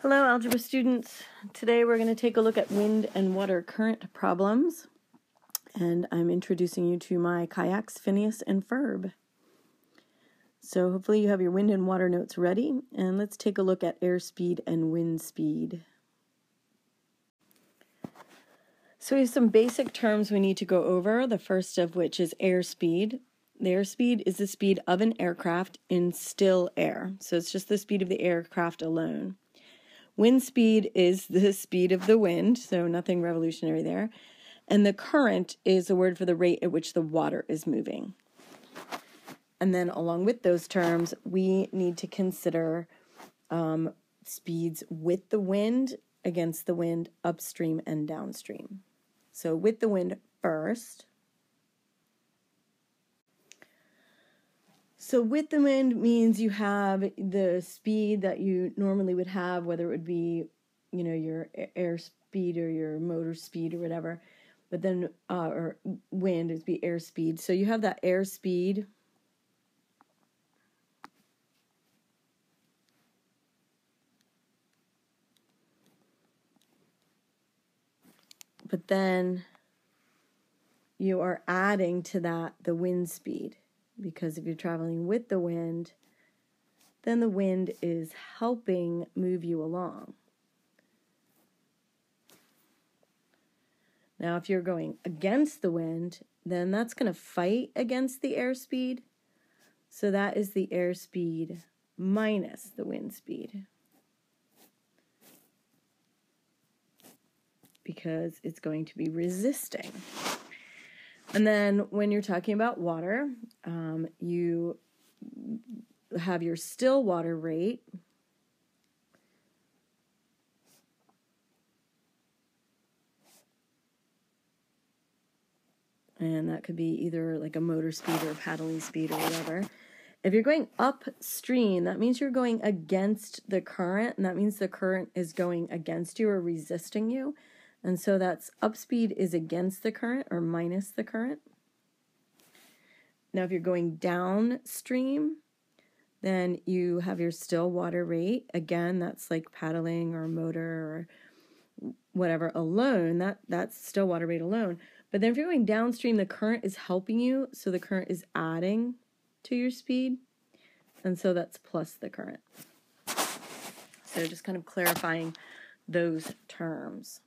Hello, algebra students. Today we're going to take a look at wind and water current problems. And I'm introducing you to my kayaks, Phineas and Ferb. So hopefully you have your wind and water notes ready. And let's take a look at airspeed and wind speed. So we have some basic terms we need to go over, the first of which is airspeed. The airspeed is the speed of an aircraft in still air. So it's just the speed of the aircraft alone. Wind speed is the speed of the wind, so nothing revolutionary there. And the current is a word for the rate at which the water is moving. And then along with those terms, we need to consider speeds with the wind, against the wind, upstream and downstream. So with the wind first. So with the wind means you have the speed that you normally would have, whether it would be, your air speed or your motor speed or whatever, but then, or wind would be air speed. So you have that air speed. But then you are adding to that the wind speed, because if you're traveling with the wind, then the wind is helping move you along. Now, if you're going against the wind, then that's going to fight against the airspeed. So that is the airspeed minus the wind speed, because it's going to be resisting. And then when you're talking about water, you have your still water rate. And that could be either like a motor speed or a paddling speed or whatever. If you're going upstream, that means you're going against the current, and that means the current is going against you or resisting you. And so that's upspeed is against the current or minus the current. Now if you're going downstream, then you have your still water rate. Again, that's like paddling or motor or whatever alone. That's still water rate alone. But then if you're going downstream, the current is helping you, so the current is adding to your speed, and so that's plus the current. So just kind of clarifying those terms.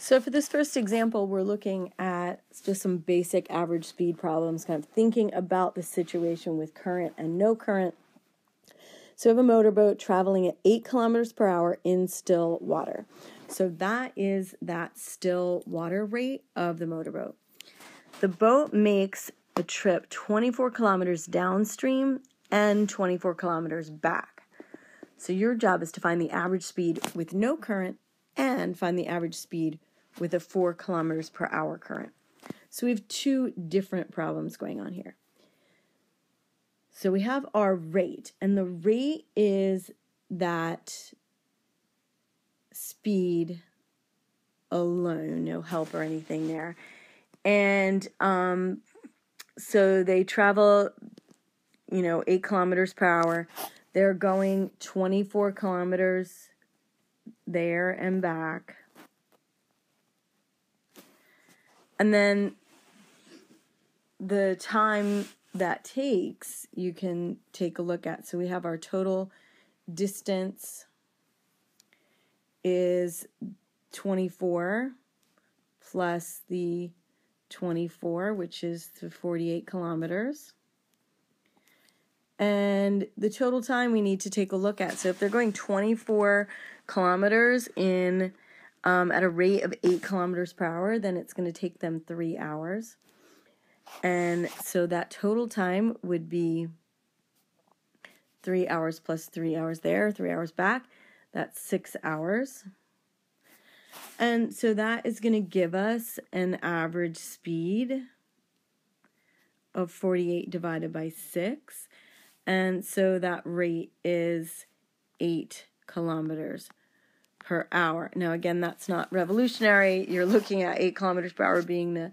So for this first example, we're looking at just some basic average speed problems, kind of thinking about the situation with current and no current. So we have a motorboat traveling at 8 kilometers per hour in still water. So that is that still water rate of the motorboat. The boat makes a trip 24 kilometers downstream and 24 kilometers back. So your job is to find the average speed with no current and find the average speed with a 4 kilometers per hour current. So we have two different problems going on here. So we have our rate, and the rate is that speed alone, no help or anything there. And so they travel, 8 kilometers per hour. They're going 24 kilometers there and back. And then the time that takes, you can take a look at. So we have our total distance is 24 plus the 24, which is the 48 kilometers. And the total time we need to take a look at. So if they're going 24 kilometers in at a rate of 8 kilometers per hour, then it's going to take them 3 hours. And so that total time would be 3 hours plus 3 hours there, 3 hours back. That's 6 hours. And so that is going to give us an average speed of 48 divided by 6. And so that rate is 8 kilometers per hour. Now, again, that's not revolutionary. You're looking at 8 kilometers per hour being the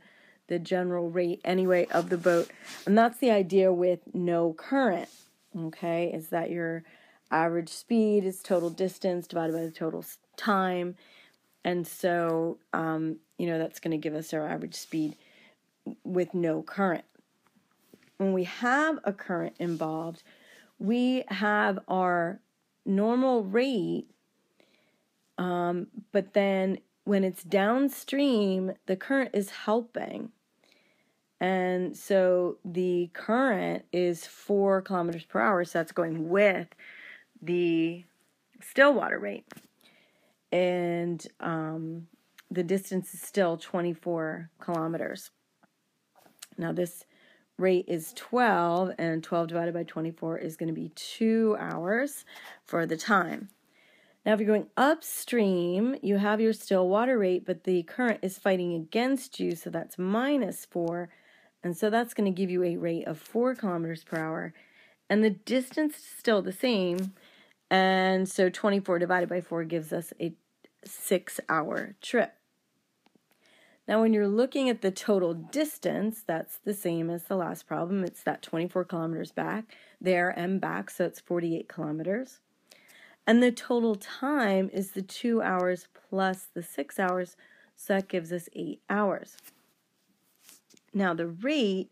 general rate anyway of the boat. And that's the idea with no current, okay, is that you're average speed is total distance divided by the total time. And so, that's going to give us our average speed with no current. When we have a current involved, we have our normal rate, but then when it's downstream, the current is helping. And so the current is 4 kilometers per hour, so that's going with the still water rate. And the distance is still 24 kilometers. Now this rate is 12, and 12 divided by 24 is going to be 2 hours for the time. Now if you're going upstream, you have your still water rate, but the current is fighting against you, so that's -4, and so that's going to give you a rate of 4 kilometers per hour, and the distance is still the same, and so 24 divided by 4 gives us a 6-hour trip. Now when you're looking at the total distance, that's the same as the last problem. It's that 24 kilometers back there and back, so it's 48 kilometers. And the total time is the 2 hours plus the 6 hours, so that gives us 8 hours. Now the rate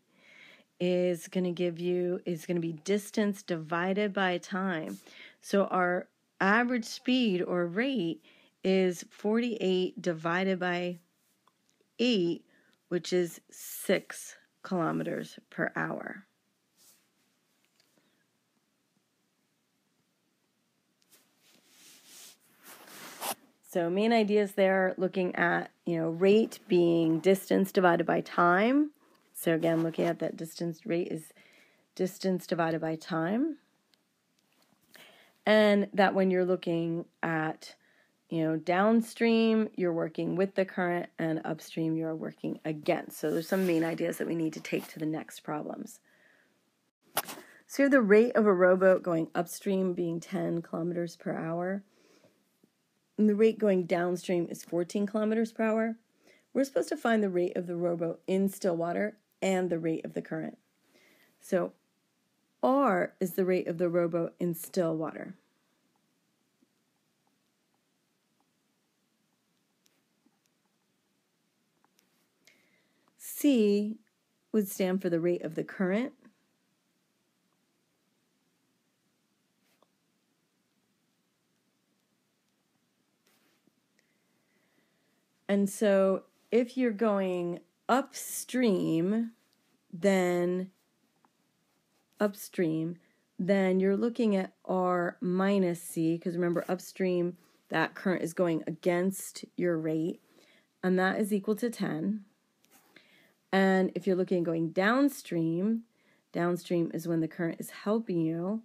is going to be distance divided by time. So our average speed or rate is 48 divided by 8, which is 6 kilometers per hour. So main ideas there, looking at, rate being distance divided by time. So again, looking at that distance, rate is distance divided by time. And that when you're looking at, downstream, you're working with the current, and upstream, you're working against. So there's some main ideas that we need to take to the next problems. So you have the rate of a rowboat going upstream being 10 kilometers per hour. And the rate going downstream is 14 kilometers per hour. We're supposed to find the rate of the rowboat in still water and the rate of the current. So R is the rate of the rowboat in still water. C would stand for the rate of the current. And so if you're going upstream, then you're looking at R minus C, because remember upstream, that current is going against your rate, and that is equal to 10. And if you're looking at going downstream is when the current is helping you,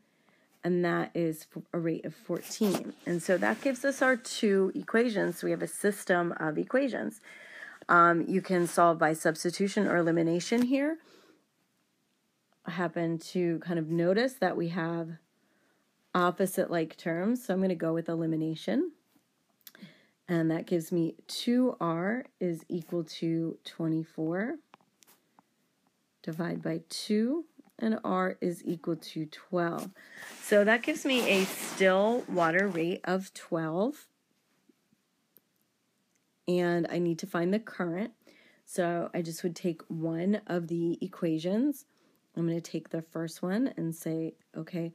and that is a rate of 14. And so that gives us our 2 equations. So we have a system of equations. You can solve by substitution or elimination here. I happen to kind of notice that we have opposite like terms, so I'm going to go with elimination. And that gives me 2R is equal to 24. Divide by 2, and R is equal to 12. So that gives me a still water rate of 12. And I need to find the current. So I just would take one of the equations. I'm going to take the first one and say, okay,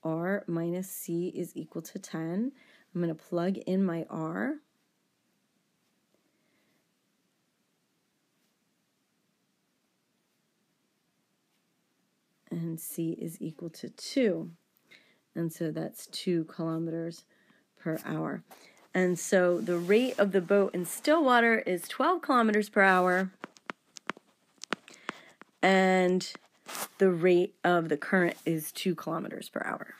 R minus C is equal to 10. I'm going to plug in my R. And C is equal to 2. And so that's 2 kilometers per hour. And so the rate of the boat in still water is 12 kilometers per hour. And the rate of the current is 2 kilometers per hour.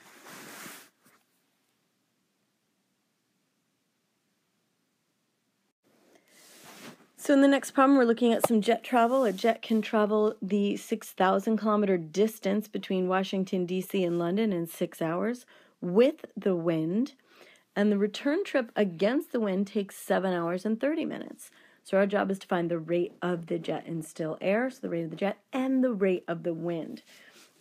So in the next problem, we're looking at some jet travel. A jet can travel the 6,000 kilometer distance between Washington, D.C. and London in 6 hours with the wind. And the return trip against the wind takes 7 hours and 30 minutes. So our job is to find the rate of the jet in still air, so the rate of the jet, and the rate of the wind.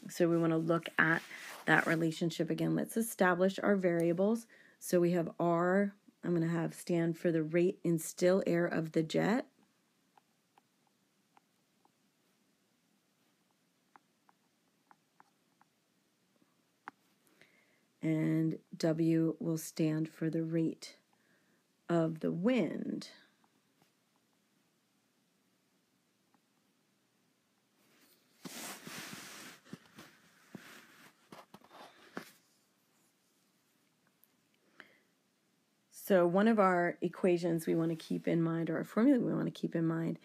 So we want to look at that relationship again. Let's establish our variables. So we have R, I'm going to have stand for the rate in still air of the jet. And W will stand for the rate of the wind. So one of our equations we want to keep in mind, or a formula we want to keep in mind,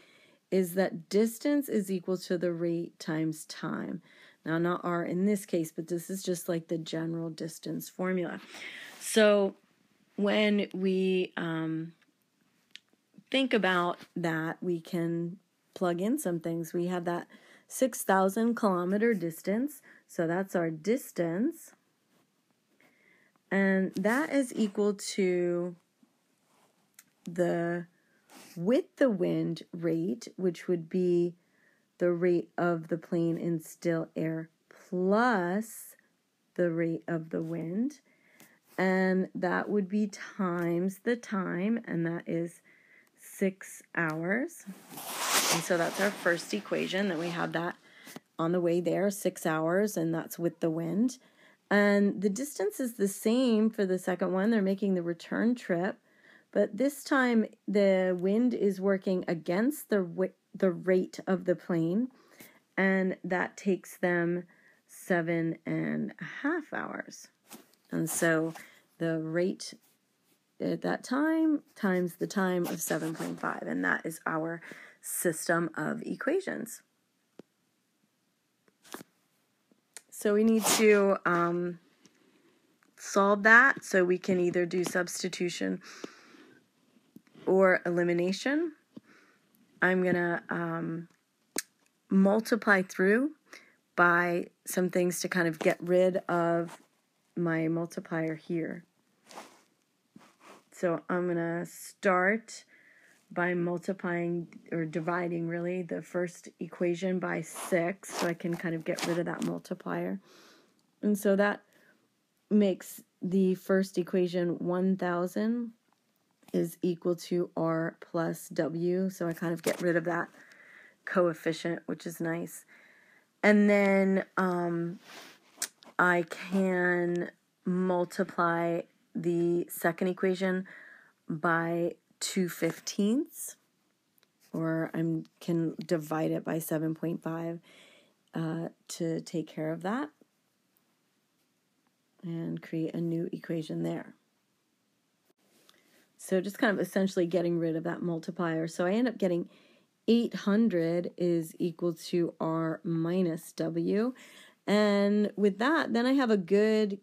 is that distance is equal to the rate times time. Now, not R in this case, but this is just like the general distance formula. So when we think about that, we can plug in some things. We have that 6,000 kilometer distance, so that's our distance. And that is equal to the with the wind rate, which would be the rate of the plane in still air plus the rate of the wind. And that would be times the time, and that is 6 hours. And so that's our first equation. Then we have that on the way there, 6 hours, and that's with the wind. And the distance is the same for the second one. They're making the return trip, but this time the wind is working against the rate of the plane, and that takes them 7.5 hours. And so the rate at that time times the time of 7.5, and that is our system of equations. So we need to solve that, so we can either do substitution or elimination. I'm going to multiply through by some things to kind of get rid of my multiplier here. So I'm going to start by multiplying, or dividing really, the first equation by 6, so I can kind of get rid of that multiplier. And so that makes the first equation 1,000 is equal to R plus W, so I kind of get rid of that coefficient, which is nice. And then I can multiply the second equation by 2/15, or I can divide it by 7.5 to take care of that and create a new equation there. So just kind of essentially getting rid of that multiplier. So I end up getting 800 is equal to R minus W. And with that, then I have a good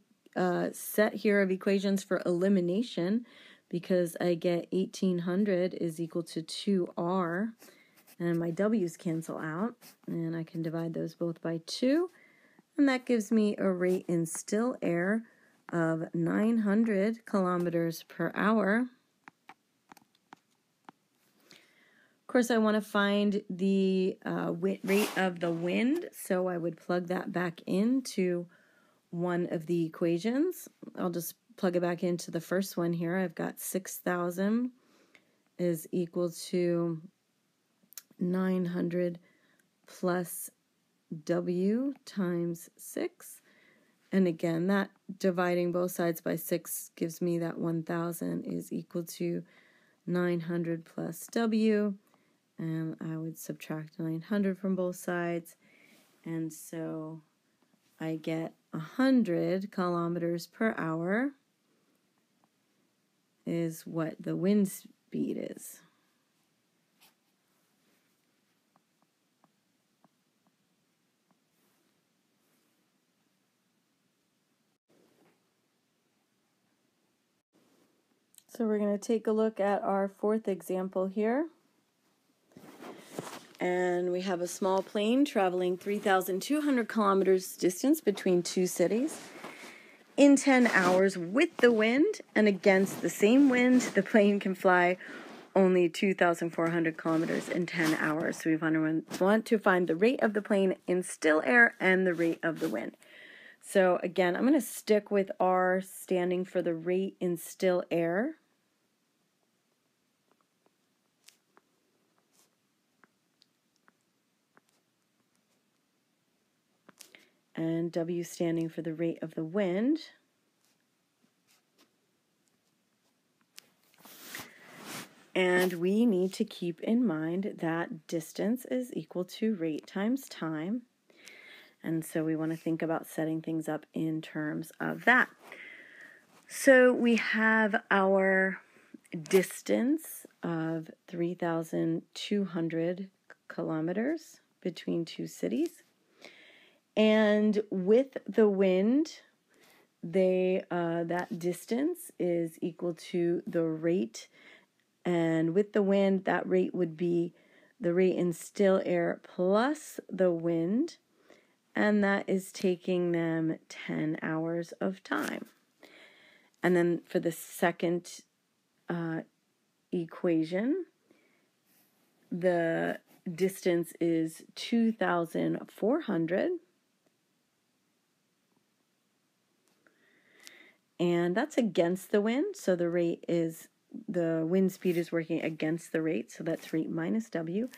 set here of equations for elimination, because I get 1800 is equal to 2R, and my W's cancel out, and I can divide those both by 2, and that gives me a rate in still air of 900 kilometers per hour. Of course, I want to find the rate of the wind, so I would plug that back into one of the equations. I'll just plug it back into the first one here. I've got 6,000 is equal to 900 plus W times 6. And again, that dividing both sides by 6 gives me that 1,000 is equal to 900 plus W. And I would subtract 900 from both sides. And so I get 100 kilometers per hour is what the wind speed is. So we're going to take a look at our fourth example here. And we have a small plane traveling 3,200 kilometers distance between two cities in 10 hours with the wind, and against the same wind, the plane can fly only 2,400 kilometers in 10 hours. So we want to find the rate of the plane in still air and the rate of the wind. So again, I'm going to stick with R standing for the rate in still air. And W standing for the rate of the wind. And we need to keep in mind that distance is equal to rate times time. And so we want to think about setting things up in terms of that. So we have our distance of 3,200 kilometers between two cities. And with the wind, that distance is equal to the rate. And with the wind, that rate would be the rate in still air plus the wind. And that is taking them 10 hours of time. And then for the second equation, the distance is 2,400. And that's against the wind, so the wind speed is working against the rate, so that's rate minus W.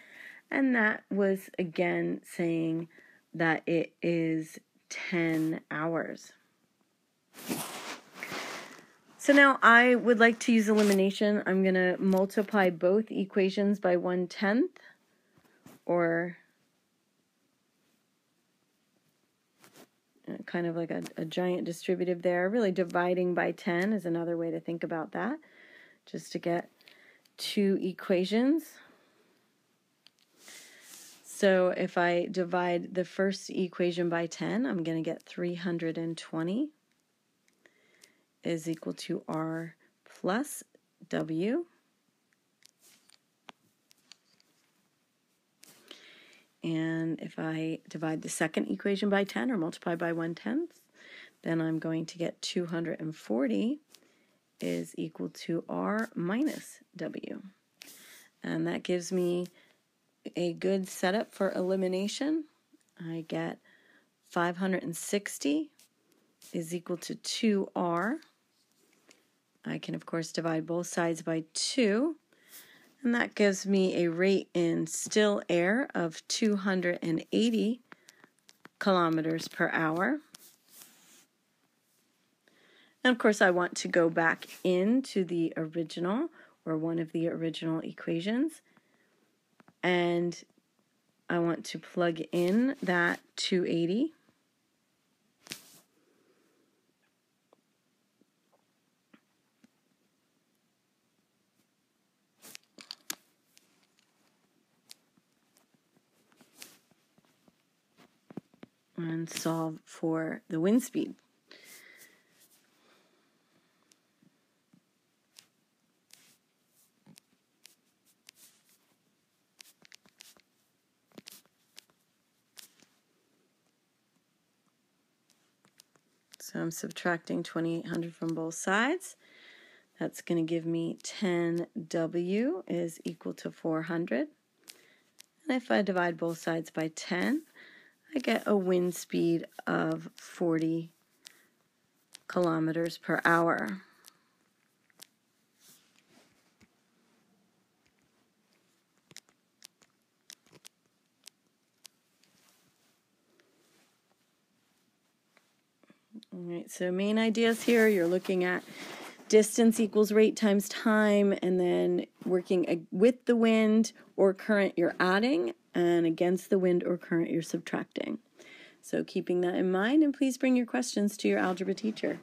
And that was, again, saying that it is 10 hours. So now I would like to use elimination. I'm going to multiply both equations by 1/10, or kind of like a giant distributive there. Really dividing by 10 is another way to think about that, just to get two equations. So if I divide the first equation by 10, I'm going to get 320 is equal to R plus W. And if I divide the second equation by 10, or multiply by 1/10, then I'm going to get 240 is equal to R minus W. And that gives me a good setup for elimination. I get 560 is equal to 2R. I can, of course, divide both sides by 2. And that gives me a rate in still air of 280 kilometers per hour. And of course, I want to go back into the original, or one of the original equations. And I want to plug in that 280. And solve for the wind speed. So I'm subtracting 2,800 from both sides. That's going to give me 10W is equal to 400. And if I divide both sides by 10, I get a wind speed of 40 kilometers per hour. All right, so main ideas here, you're looking at distance equals rate times time, and then working with the wind or current you're adding, and against the wind or current you're subtracting. So keeping that in mind, and please bring your questions to your algebra teacher.